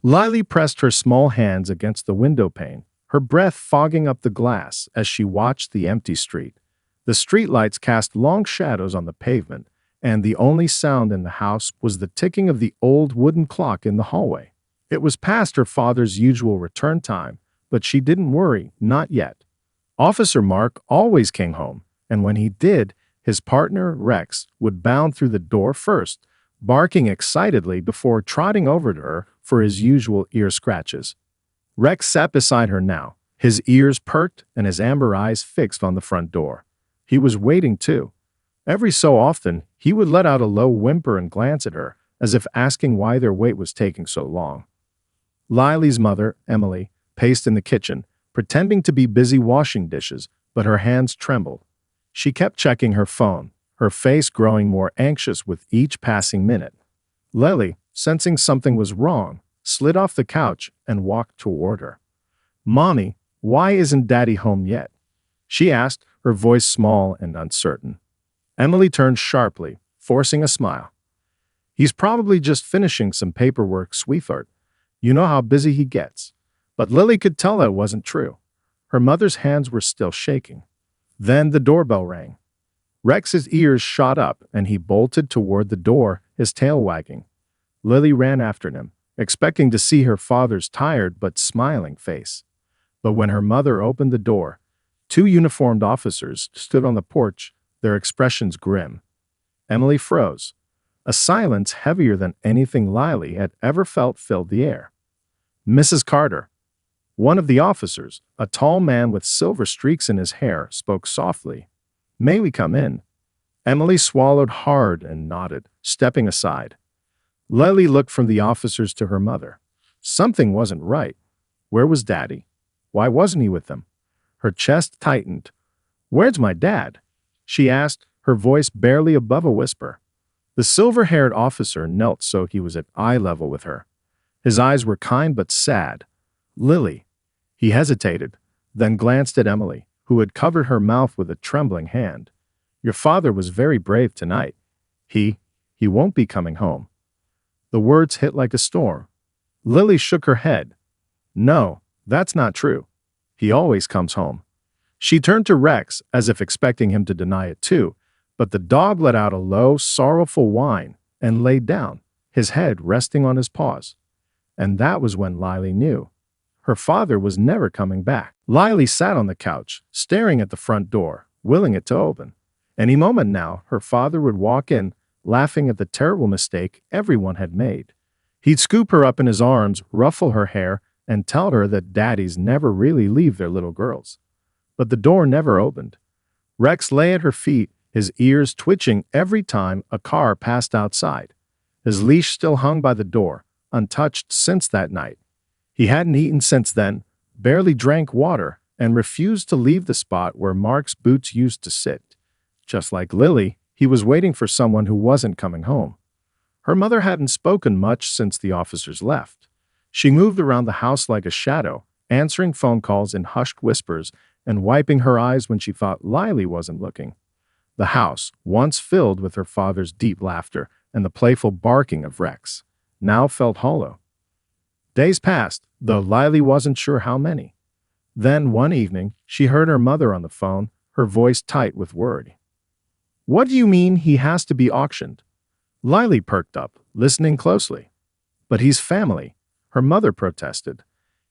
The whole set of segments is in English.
Lily pressed her small hands against the window pane, her breath fogging up the glass as she watched the empty street. The streetlights cast long shadows on the pavement, and the only sound in the house was the ticking of the old wooden clock in the hallway. It was past her father's usual return time, but she didn't worry, not yet. Officer Mark always came home, and when he did, his partner, Rex, would bound through the door first, barking excitedly before trotting over to her for his usual ear scratches. Rex sat beside her now, his ears perked and his amber eyes fixed on the front door. He was waiting too. Every so often, he would let out a low whimper and glance at her, as if asking why their wait was taking so long. Lily's mother, Emily, paced in the kitchen, pretending to be busy washing dishes, but her hands trembled. She kept checking her phone, her face growing more anxious with each passing minute. Lily, sensing something was wrong, slid off the couch and walked toward her. "Mommy, why isn't Daddy home yet?" she asked, her voice small and uncertain. Emily turned sharply, forcing a smile. "He's probably just finishing some paperwork, sweetheart. You know how busy he gets." But Lily could tell that wasn't true. Her mother's hands were still shaking. Then the doorbell rang. Rex's ears shot up and he bolted toward the door, his tail wagging. Lily ran after him, expecting to see her father's tired but smiling face. But when her mother opened the door, two uniformed officers stood on the porch, their expressions grim. Emily froze. A silence heavier than anything Lily had ever felt filled the air. "Mrs. Carter." One of the officers, a tall man with silver streaks in his hair, spoke softly. "May we come in?" Emily swallowed hard and nodded, stepping aside. Lily looked from the officers to her mother. Something wasn't right. Where was Daddy? Why wasn't he with them? Her chest tightened. "Where's my dad?" she asked, her voice barely above a whisper. The silver-haired officer knelt so he was at eye level with her. His eyes were kind but sad. "Lily." He hesitated, then glanced at Emily, who had covered her mouth with a trembling hand. "Your father was very brave tonight. He won't be coming home." The words hit like a storm. Lily shook her head. "No, that's not true. He always comes home." She turned to Rex as if expecting him to deny it too, but the dog let out a low, sorrowful whine and laid down, his head resting on his paws. And that was when Lily knew. Her father was never coming back. Lily sat on the couch, staring at the front door, willing it to open. Any moment now, her father would walk in, laughing at the terrible mistake everyone had made. He'd scoop her up in his arms, ruffle her hair, and tell her that daddies never really leave their little girls. But the door never opened. Rex lay at her feet, his ears twitching every time a car passed outside. His leash still hung by the door, untouched since that night. He hadn't eaten since then, barely drank water, and refused to leave the spot where Mark's boots used to sit. Just like Lily, he was waiting for someone who wasn't coming home. Her mother hadn't spoken much since the officers left. She moved around the house like a shadow, answering phone calls in hushed whispers and wiping her eyes when she thought Lily wasn't looking. The house, once filled with her father's deep laughter and the playful barking of Rex, now felt hollow. Days passed, though Lily wasn't sure how many. Then, one evening, she heard her mother on the phone, her voice tight with worry. "What do you mean he has to be auctioned?" Lily perked up, listening closely. "But he's family," her mother protested.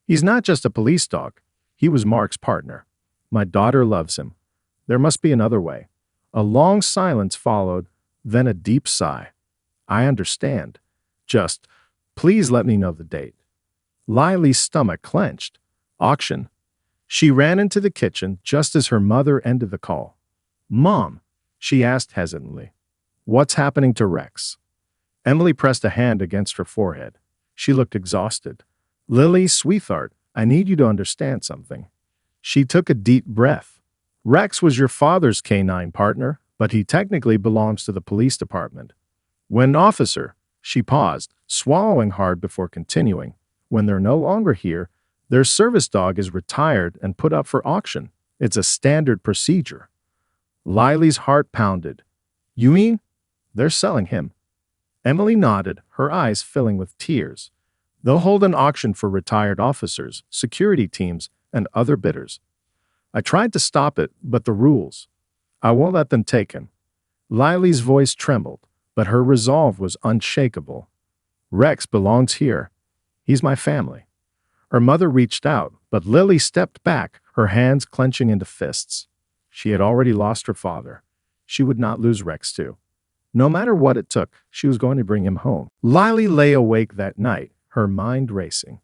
"He's not just a police dog. He was Mark's partner. My daughter loves him. There must be another way." A long silence followed, then a deep sigh. "I understand. Just, please let me know the date." Lily's stomach clenched. Auction. She ran into the kitchen just as her mother ended the call. "Mom," she asked hesitantly, "what's happening to Rex?" Emily pressed a hand against her forehead. She looked exhausted. "Lily, sweetheart, I need you to understand something." She took a deep breath. "Rex was your father's canine partner, but he technically belongs to the police department. When an officer," she paused, swallowing hard before continuing, "when they're no longer here, their service dog is retired and put up for auction. It's a standard procedure." Lily's heart pounded. "You mean they're selling him?" Emily nodded, her eyes filling with tears. They'll hold an auction for retired officers, security teams, and other bidders. I tried to stop it, but the rules. I won't let them take him." Lily's voice trembled, but her resolve was unshakable. "Rex belongs here. He's my family." Her mother reached out, but Lily stepped back, her hands clenching into fists. She had already lost her father. She would not lose Rex too. No matter what it took, she was going to bring him home. Lily lay awake that night, her mind racing.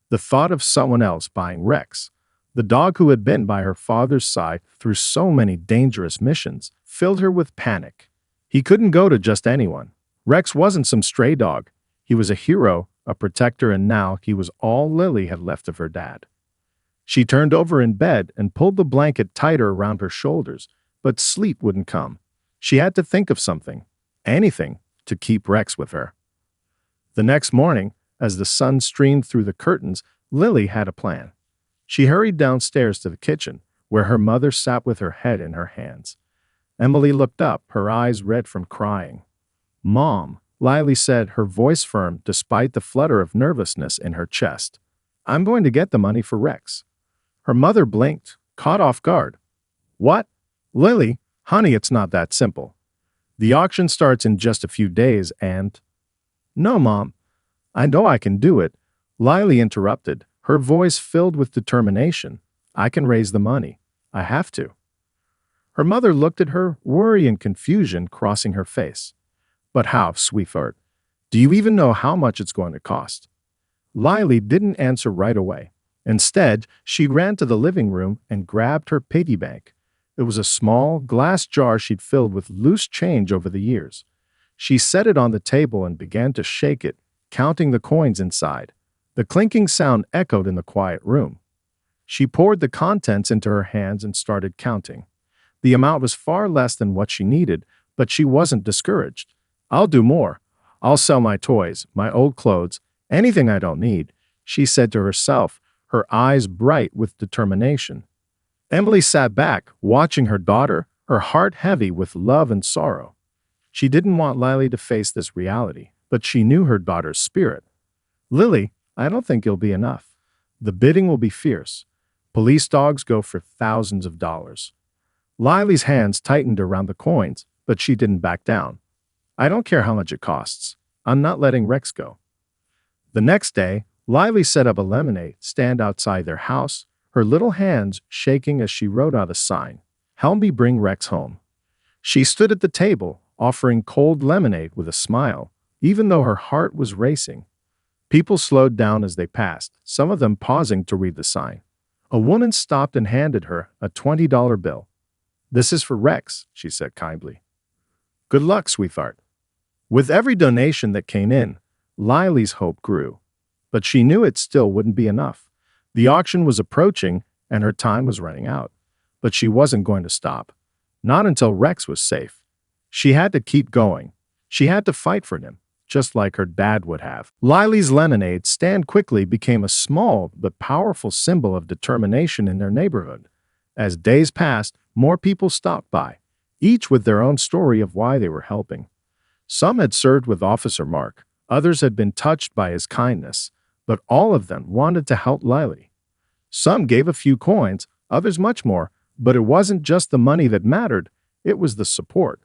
The thought of someone else buying Rex, the dog who had been by her father's side through so many dangerous missions, filled her with panic. He couldn't go to just anyone. Rex wasn't some stray dog. He was a hero, a protector, and now he was all Lily had left of her dad. She turned over in bed and pulled the blanket tighter around her shoulders, but sleep wouldn't come. She had to think of something, anything, to keep Rex with her. The next morning, as the sun streamed through the curtains, Lily had a plan. She hurried downstairs to the kitchen, where her mother sat with her head in her hands. Emily looked up, her eyes red from crying. "Mom," Lily said, her voice firm despite the flutter of nervousness in her chest. "I'm going to get the money for Rex." Her mother blinked, caught off guard. "What?" "Lily, honey, it's not that simple. The auction starts in just a few days and—" "No, Mom. I know I can do it," Lily interrupted, her voice filled with determination. "I can raise the money. I have to." Her mother looked at her, worry and confusion crossing her face. "But how, sweetheart? Do you even know how much it's going to cost?" Lily didn't answer right away. Instead, she ran to the living room and grabbed her piggy bank. It was a small glass jar she'd filled with loose change over the years. She set it on the table and began to shake it, counting the coins inside. The clinking sound echoed in the quiet room. She poured the contents into her hands and started counting. The amount was far less than what she needed, but she wasn't discouraged. "I'll do more. I'll sell my toys, my old clothes, anything I don't need," she said to herself, her eyes bright with determination. Emily sat back, watching her daughter, her heart heavy with love and sorrow. She didn't want Lily to face this reality, but she knew her daughter's spirit. "Lily, I don't think it'll be enough. The bidding will be fierce. Police dogs go for thousands of dollars." Lily's hands tightened around the coins, but she didn't back down. "I don't care how much it costs. I'm not letting Rex go." The next day, Lily set up a lemonade stand outside their house, her little hands shaking as she wrote out a sign, "Help me bring Rex home." She stood at the table, offering cold lemonade with a smile, even though her heart was racing. People slowed down as they passed, some of them pausing to read the sign. A woman stopped and handed her a $20 bill. "This is for Rex," she said kindly. "Good luck, sweetheart." With every donation that came in, Lily's hope grew. But she knew it still wouldn't be enough. The auction was approaching and her time was running out. But she wasn't going to stop. Not until Rex was safe. She had to keep going. She had to fight for him, just like her dad would have. Lily's lemonade stand quickly became a small but powerful symbol of determination in their neighborhood. As days passed, more people stopped by, each with their own story of why they were helping. Some had served with Officer Mark, others had been touched by his kindness, but all of them wanted to help Lily. Some gave a few coins, others much more, but it wasn't just the money that mattered, it was the support.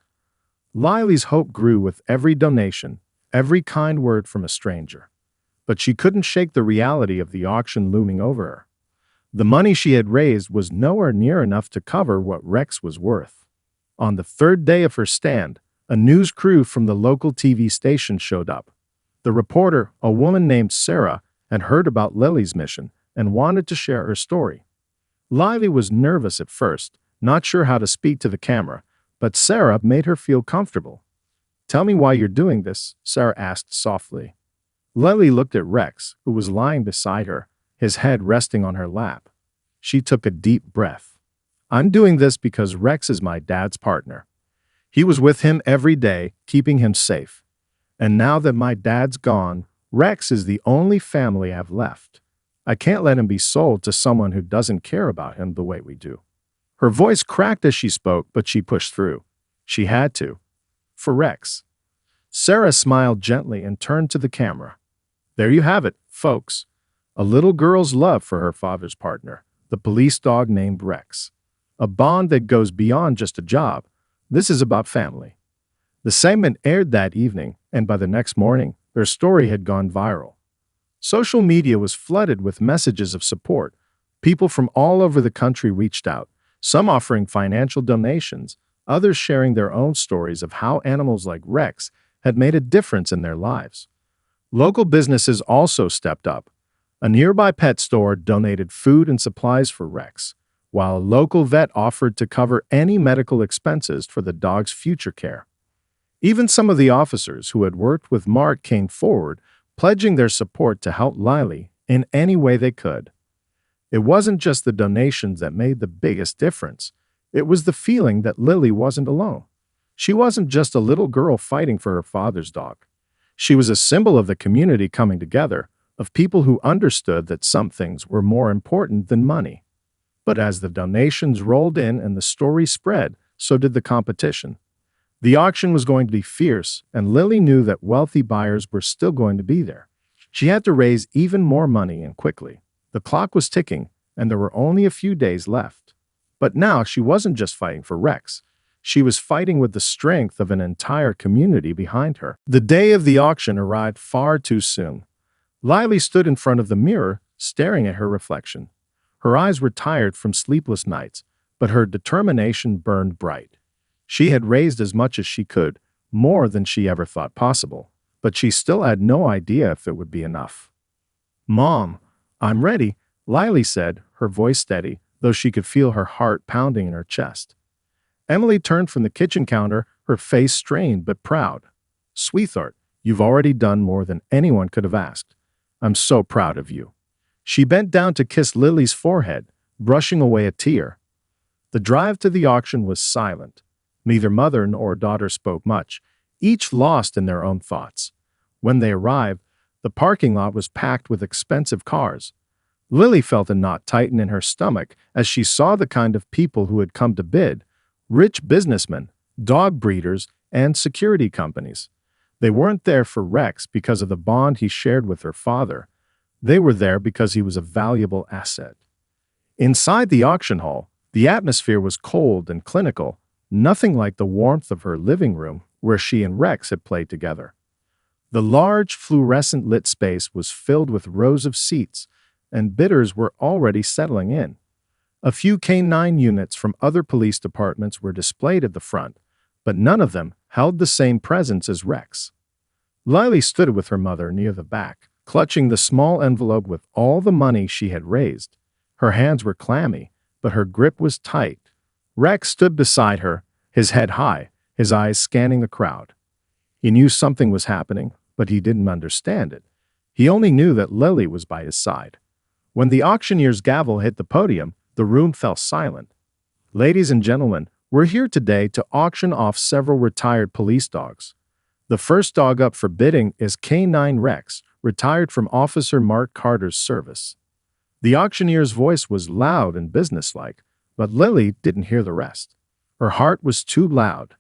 Lily's hope grew with every donation, every kind word from a stranger. But she couldn't shake the reality of the auction looming over her. The money she had raised was nowhere near enough to cover what Rex was worth. On the third day of her stand, a news crew from the local TV station showed up. The reporter, a woman named Sarah, had heard about Lily's mission and wanted to share her story. Lily was nervous at first, not sure how to speak to the camera, but Sarah made her feel comfortable. "Tell me why you're doing this," Sarah asked softly. Lily looked at Rex, who was lying beside her, his head resting on her lap. She took a deep breath. "I'm doing this because Rex is my dad's partner. He was with him every day, keeping him safe. And now that my dad's gone, Rex is the only family I've left. I can't let him be sold to someone who doesn't care about him the way we do." Her voice cracked as she spoke, but she pushed through. She had to. For Rex. Sarah smiled gently and turned to the camera. There you have it, folks. A little girl's love for her father's partner, the police dog named Rex. A bond that goes beyond just a job. This is about family. The segment aired that evening, and by the next morning, their story had gone viral. Social media was flooded with messages of support. People from all over the country reached out, some offering financial donations, others sharing their own stories of how animals like Rex had made a difference in their lives. Local businesses also stepped up. A nearby pet store donated food and supplies for Rex, while a local vet offered to cover any medical expenses for the dog's future care. Even some of the officers who had worked with Mark came forward, pledging their support to help Lily in any way they could. It wasn't just the donations that made the biggest difference. It was the feeling that Lily wasn't alone. She wasn't just a little girl fighting for her father's dog. She was a symbol of the community coming together, of people who understood that some things were more important than money. But as the donations rolled in and the story spread, so did the competition. The auction was going to be fierce, and Lily knew that wealthy buyers were still going to be there. She had to raise even more money and quickly. The clock was ticking, and there were only a few days left. But now she wasn't just fighting for Rex. She was fighting with the strength of an entire community behind her. The day of the auction arrived far too soon. Lily stood in front of the mirror, staring at her reflection. Her eyes were tired from sleepless nights, but her determination burned bright. She had raised as much as she could, more than she ever thought possible, but she still had no idea if it would be enough. "Mom, I'm ready," Lily said, her voice steady, though she could feel her heart pounding in her chest. Emily turned from the kitchen counter, her face strained but proud. "Sweetheart, you've already done more than anyone could have asked. I'm so proud of you." She bent down to kiss Lily's forehead, brushing away a tear. The drive to the auction was silent. Neither mother nor daughter spoke much, each lost in their own thoughts. When they arrived, the parking lot was packed with expensive cars. Lily felt a knot tighten in her stomach as she saw the kind of people who had come to bid: rich businessmen, dog breeders, and security companies. They weren't there for Rex because of the bond he shared with her father. They were there because he was a valuable asset. Inside the auction hall, the atmosphere was cold and clinical, nothing like the warmth of her living room where she and Rex had played together. The large, fluorescent-lit space was filled with rows of seats, and bidders were already settling in. A few K-9 units from other police departments were displayed at the front, but none of them held the same presence as Rex. Lily stood with her mother near the back, clutching the small envelope with all the money she had raised. Her hands were clammy, but her grip was tight. Rex stood beside her, his head high, his eyes scanning the crowd. He knew something was happening, but he didn't understand it. He only knew that Lily was by his side. When the auctioneer's gavel hit the podium, the room fell silent. "Ladies and gentlemen, we're here today to auction off several retired police dogs. The first dog up for bidding is K9 Rex, retired from Officer Mark Carter's service." The auctioneer's voice was loud and businesslike, but Lily didn't hear the rest. Her heart was too loud,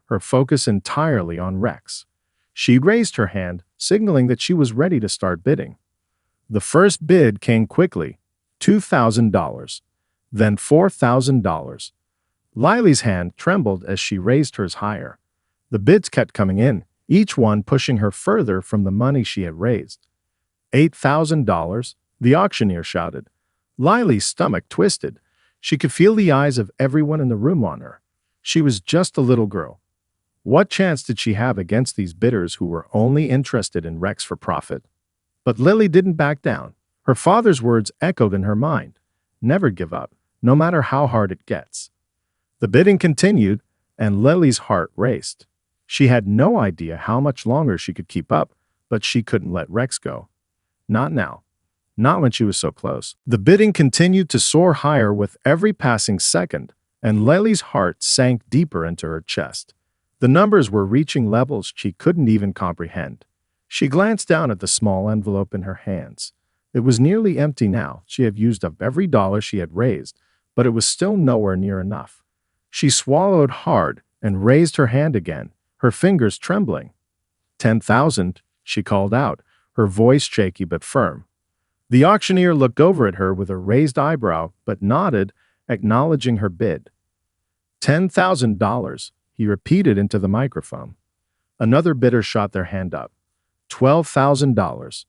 her focus entirely on Rex. She raised her hand, signaling that she was ready to start bidding. The first bid came quickly, $2,000, then $4,000. Lily's hand trembled as she raised hers higher. The bids kept coming in, each one pushing her further from the money she had raised. $8,000, the auctioneer shouted. Lily's stomach twisted. She could feel the eyes of everyone in the room on her. She was just a little girl. What chance did she have against these bidders who were only interested in Rex for profit? But Lily didn't back down. Her father's words echoed in her mind. Never give up, no matter how hard it gets. The bidding continued, and Lily's heart raced. She had no idea how much longer she could keep up, but she couldn't let Rex go. Not now. Not when she was so close. The bidding continued to soar higher with every passing second, and Lily's heart sank deeper into her chest. The numbers were reaching levels she couldn't even comprehend. She glanced down at the small envelope in her hands. It was nearly empty now. She had used up every dollar she had raised, but it was still nowhere near enough. She swallowed hard and raised her hand again, her fingers trembling. 10,000, she called out, her voice shaky but firm. The auctioneer looked over at her with a raised eyebrow but nodded, acknowledging her bid. $10,000, he repeated into the microphone. Another bidder shot their hand up. $12,000.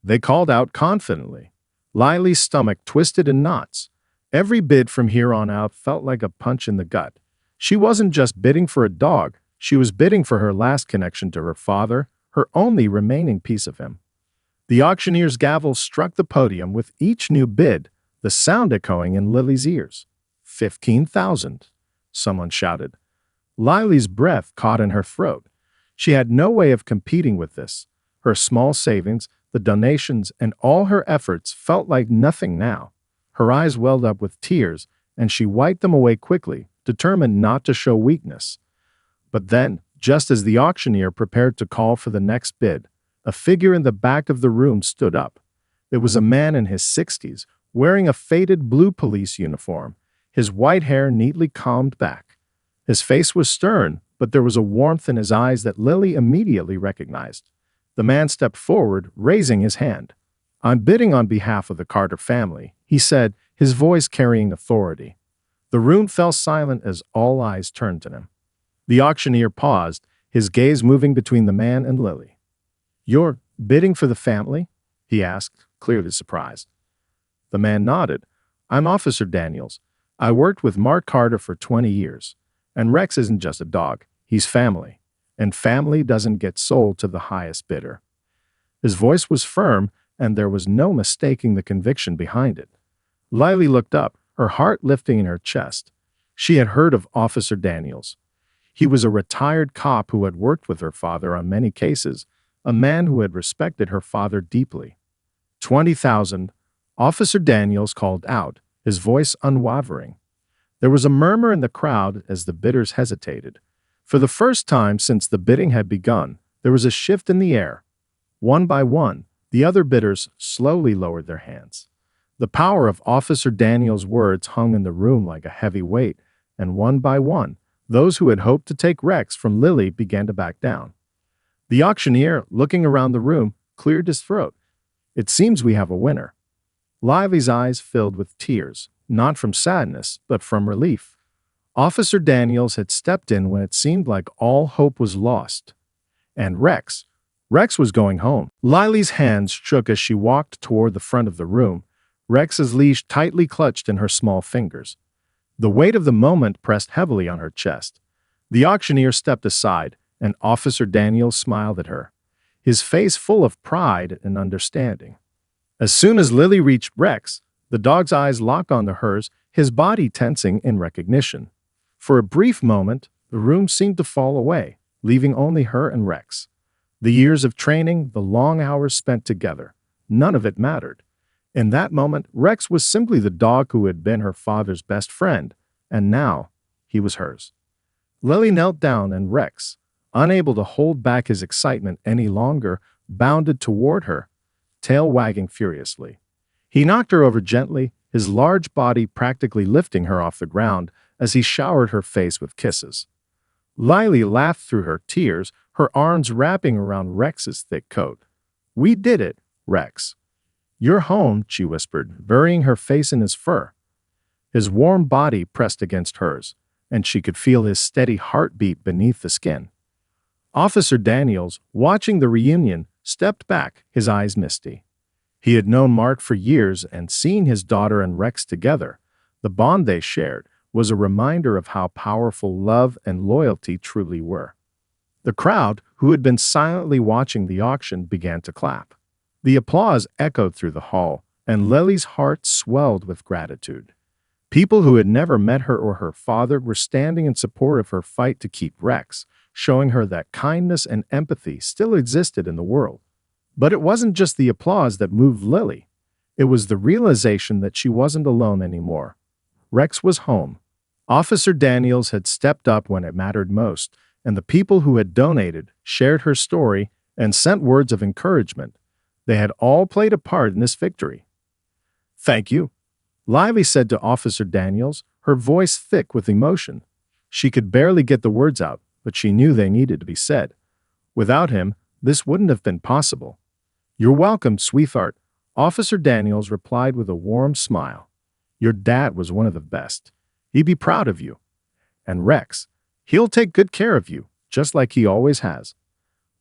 They called out confidently. Lily's stomach twisted in knots. Every bid from here on out felt like a punch in the gut. She wasn't just bidding for a dog, she was bidding for her last connection to her father, her only remaining piece of him. The auctioneer's gavel struck the podium with each new bid, the sound echoing in Lily's ears. 15,000, someone shouted. Lily's breath caught in her throat. She had no way of competing with this. Her small savings, the donations, and all her efforts felt like nothing now. Her eyes welled up with tears, and she wiped them away quickly, determined not to show weakness. But then, just as the auctioneer prepared to call for the next bid, a figure in the back of the room stood up. It was a man in his 60s, wearing a faded blue police uniform, his white hair neatly combed back. His face was stern, but there was a warmth in his eyes that Lily immediately recognized. The man stepped forward, raising his hand. "I'm bidding on behalf of the Carter family," he said, his voice carrying authority. The room fell silent as all eyes turned to him. The auctioneer paused, his gaze moving between the man and Lily. "You're bidding for the family?" he asked, clearly surprised. The man nodded. "I'm Officer Daniels. I worked with Mark Carter for 20 years. And Rex isn't just a dog, he's family. And family doesn't get sold to the highest bidder." His voice was firm, and there was no mistaking the conviction behind it. Lily looked up, her heart lifting in her chest. She had heard of Officer Daniels. He was a retired cop who had worked with her father on many cases, a man who had respected her father deeply. 20,000, Officer Daniels called out, his voice unwavering. There was a murmur in the crowd as the bidders hesitated. For the first time since the bidding had begun, there was a shift in the air. One by one, the other bidders slowly lowered their hands. The power of Officer Daniels' words hung in the room like a heavy weight, and one by one, those who had hoped to take Rex from Lily began to back down. The auctioneer, looking around the room, cleared his throat. "It seems we have a winner." Lily's eyes filled with tears, not from sadness, but from relief. Officer Daniels had stepped in when it seemed like all hope was lost. And Rex was going home. Lily's hands shook as she walked toward the front of the room, Rex's leash tightly clutched in her small fingers. The weight of the moment pressed heavily on her chest. The auctioneer stepped aside, and Officer Daniels smiled at her, his face full of pride and understanding. As soon as Lily reached Rex, the dog's eyes locked onto hers, his body tensing in recognition. For a brief moment, the room seemed to fall away, leaving only her and Rex. The years of training, the long hours spent together, none of it mattered. In that moment, Rex was simply the dog who had been her father's best friend, and now he was hers. Lily knelt down, and Rex, unable to hold back his excitement any longer, bounded toward her, tail wagging furiously. He knocked her over gently, his large body practically lifting her off the ground as he showered her face with kisses. Lily laughed through her tears, her arms wrapping around Rex's thick coat. "We did it, Rex. You're home," she whispered, burying her face in his fur. His warm body pressed against hers, and she could feel his steady heartbeat beneath the skin. Officer Daniels, watching the reunion, stepped back, his eyes misty. He had known Mark for years, and seeing his daughter and Rex together, the bond they shared, was a reminder of how powerful love and loyalty truly were. The crowd, who had been silently watching the auction, began to clap. The applause echoed through the hall, and Lily's heart swelled with gratitude. People who had never met her or her father were standing in support of her fight to keep Rex, showing her that kindness and empathy still existed in the world. But it wasn't just the applause that moved Lily. It was the realization that she wasn't alone anymore. Rex was home. Officer Daniels had stepped up when it mattered most, and the people who had donated, shared her story, and sent words of encouragement. They had all played a part in this victory. "Thank you," Lily said to Officer Daniels, her voice thick with emotion. She could barely get the words out, but she knew they needed to be said. Without him, this wouldn't have been possible. You're welcome, sweetheart. Officer Daniels replied with a warm smile. Your dad was one of the best. He'd be proud of you. And Rex, he'll take good care of you, just like he always has.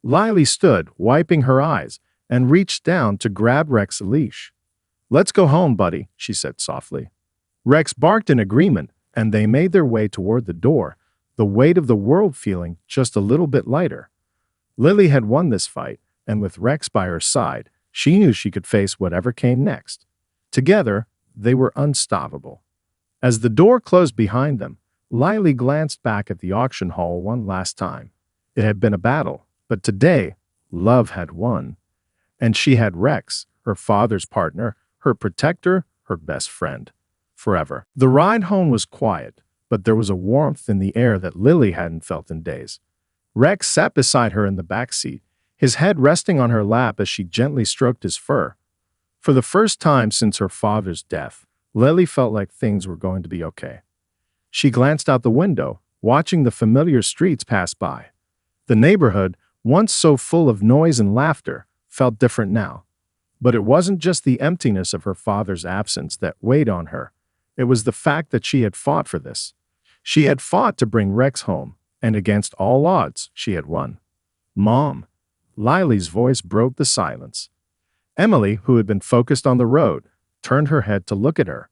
Lily stood, wiping her eyes, and reached down to grab Rex's leash. Let's go home, buddy, she said softly. Rex barked in agreement, and they made their way toward the door, the weight of the world feeling just a little bit lighter. Lily had won this fight, and with Rex by her side, she knew she could face whatever came next. Together, they were unstoppable. As the door closed behind them, Lily glanced back at the auction hall one last time. It had been a battle, but today, love had won. And she had Rex, her father's partner, her protector, her best friend. Forever. The ride home was quiet, but there was a warmth in the air that Lily hadn't felt in days. Rex sat beside her in the back seat, his head resting on her lap as she gently stroked his fur. For the first time since her father's death, Lily felt like things were going to be okay. She glanced out the window, watching the familiar streets pass by. The neighborhood, once so full of noise and laughter, felt different now. But it wasn't just the emptiness of her father's absence that weighed on her. It was the fact that she had fought for this. She had fought to bring Rex home, and against all odds, she had won. Mom. Lily's voice broke the silence. Emily, who had been focused on the road, turned her head to look at her.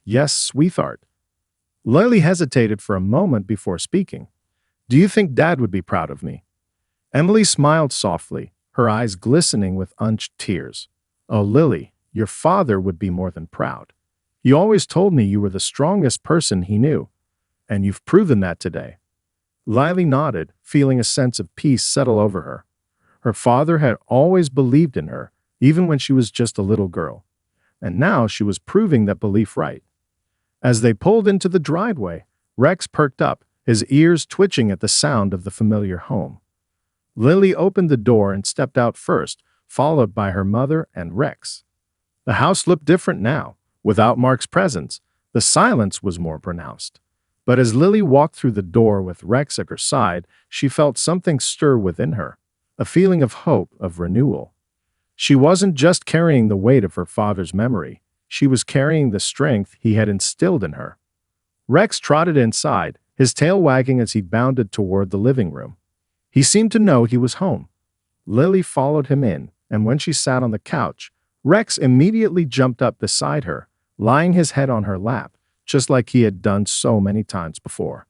Yes, sweetheart. Lily hesitated for a moment before speaking. Do you think Dad would be proud of me? Emily smiled softly, her eyes glistening with unshed tears. Oh, Lily, your father would be more than proud. He always told me you were the strongest person he knew, and you've proven that today. Lily nodded, feeling a sense of peace settle over her. Her father had always believed in her, even when she was just a little girl. And now she was proving that belief right. As they pulled into the driveway, Rex perked up, his ears twitching at the sound of the familiar home. Lily opened the door and stepped out first, followed by her mother and Rex. The house looked different now. Without Mark's presence, the silence was more pronounced. But as Lily walked through the door with Rex at her side, she felt something stir within her, a feeling of hope, of renewal. She wasn't just carrying the weight of her father's memory, she was carrying the strength he had instilled in her. Rex trotted inside, his tail wagging as he bounded toward the living room. He seemed to know he was home. Lily followed him in, and when she sat on the couch, Rex immediately jumped up beside her, lying his head on her lap, just like he had done so many times before.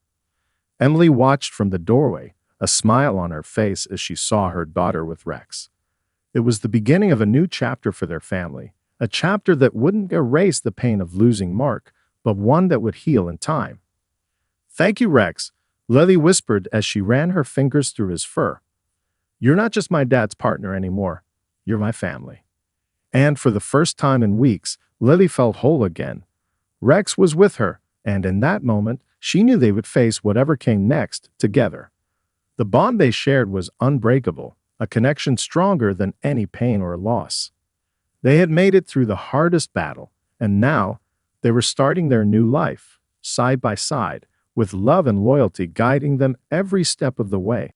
Emily watched from the doorway, a smile on her face as she saw her daughter with Rex. It was the beginning of a new chapter for their family, a chapter that wouldn't erase the pain of losing Mark, but one that would heal in time. Thank you, Rex, Lily whispered as she ran her fingers through his fur. You're not just my dad's partner anymore, you're my family. And for the first time in weeks, Lily felt whole again. Rex was with her, and in that moment, she knew they would face whatever came next together. The bond they shared was unbreakable, a connection stronger than any pain or loss. They had made it through the hardest battle, and now they were starting their new life, side by side, with love and loyalty guiding them every step of the way.